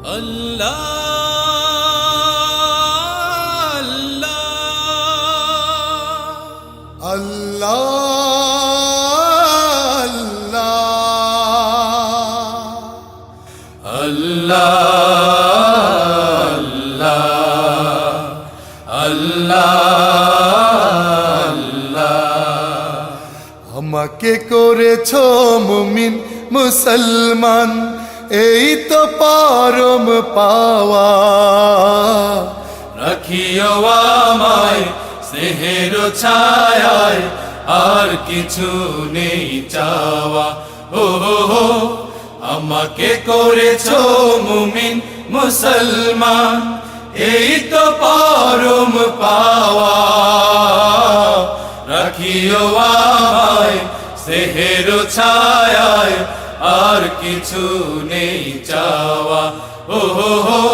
আল্লাহ আল্লাহ আমাকে করেছো মুমিন মুসলমান, এই তো পরম পাওয়া। রাখিও আমায় স্নেহের ছায়ায়, আর কিছু নেই চাওয়া। ও হো, আমাকে করেছো মুমিন মুসলমান, এই তো পরম পাওয়া। রাখিও আমায় স্নেহের ছায়ায়, আর কিছু নেই চাওয়া। ও হো,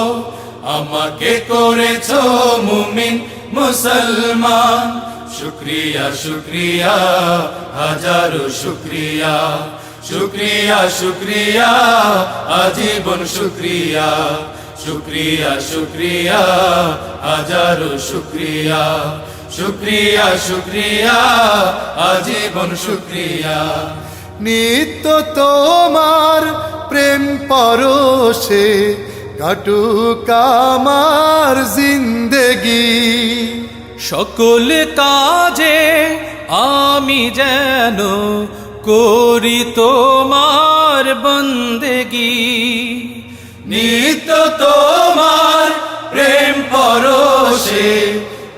আমাকে করেছো মুমিন মুসলমান। শুক্রিয়া শুক্রিয়া হাজারো শুক্রিয়া, শুক্রিয়া শুক্রিয়া আজীবন শুক্রিয়া। শুক্রিয়া শুক্রিয়া হাজারো শুক্রিয়া, শুক্রিয়া শুক্রিয়া আজীবন শুক্রিয়া। নিত্য তোমার প্রেম পরশে কাটুক আমার জিন্দেগি। সকল কাজে আমি যেন করি তোমার বন্দেগি। নিত্য তোমার প্রেম পরশে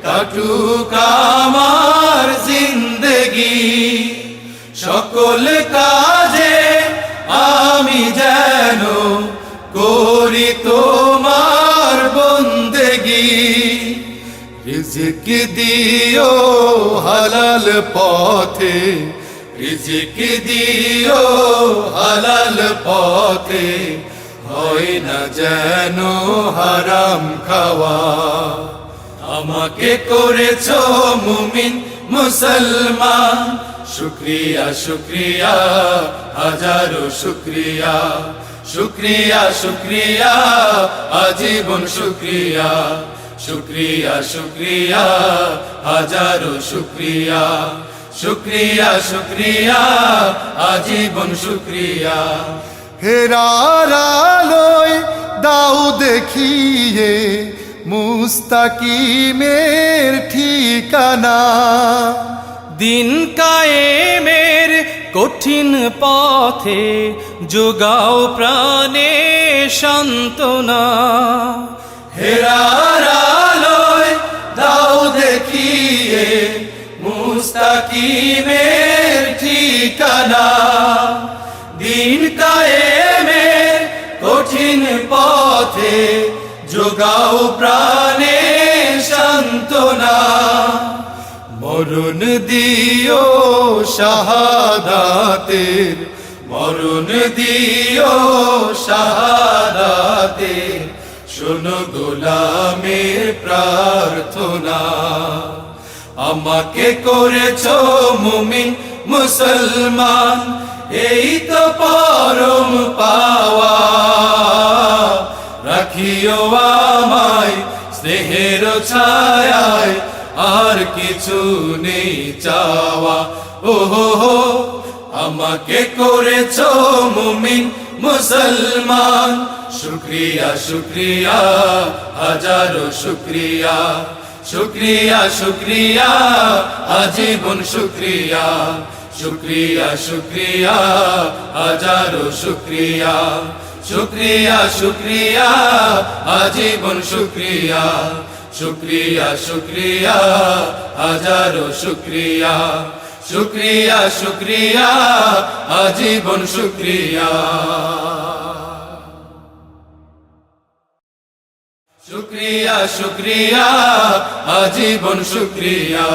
কাটুক আমার জিন্দেগি। সকল কাজে আমি যেন করি তোমার বন্দেগি। রিজিক দিও হালাল পথে, রিজিক দিও হালাল পথে, হয় না যেন হারাম খাওয়া। আমাকে করেছো মুমিন মুসলমান, শুক্রিয়া শুক্রিয়া হাজারো শুক্রিয়া। শুক্রিয়া শুক্রিয়া আজীবন শুক্রিয়া। শুক্রিয়া শুক্রিয়া হাজারো শুক্রিয়া। শুক্রিয়া শুক্রিয়া আজীবন শুক্রিয়া। হেরার আলোয় দাও দেখিয়ে মুস্তাকিমের ঠিকানা। দিন কায়েমের কঠিন পথে যোগাও প্রাণে সান্ত্বনা। হেরার আলোয় দাও দেখিয়ে মুস্তাকিমের ঠিকানা। দিন কায়েমের কঠিন পথে যোগাও প্রাণে সান্ত্বনা। মরণ দিও শাহাদাতের, মরণ দিও শাহাদাতের, শোনো গোলামের প্রার্থনা। আমাকে করেছো মুমিন মুসলমান, এই তো পরম পাওয়া। রাখিও আমায় স্নেহের ছায়ায়, আর কিছু নেই চাওয়া। ও হো, আমাকে করেছো মুমিন মুসলমান। শুক্রিয়া শুক্রিয়া হাজারো শুক্রিয়া। শুক্রিয়া শুক্রিয়া আজীবন শুক্রিয়া। শুক্রিয়া শুক্রিয়া হাজারো শুক্রিয়া। শুক্রিয়া শুক্রিয়া আজীবন শুক্রিয়া। শুক্রিয়া শুক্রিয়া হাজারো শুক্রিয়া। শুক্রিয়া শুক্রিয়া আজীবন শুক্রিয়া। শুক্রিয়া শুক্রিয়া আজীবন শুক্রিয়া।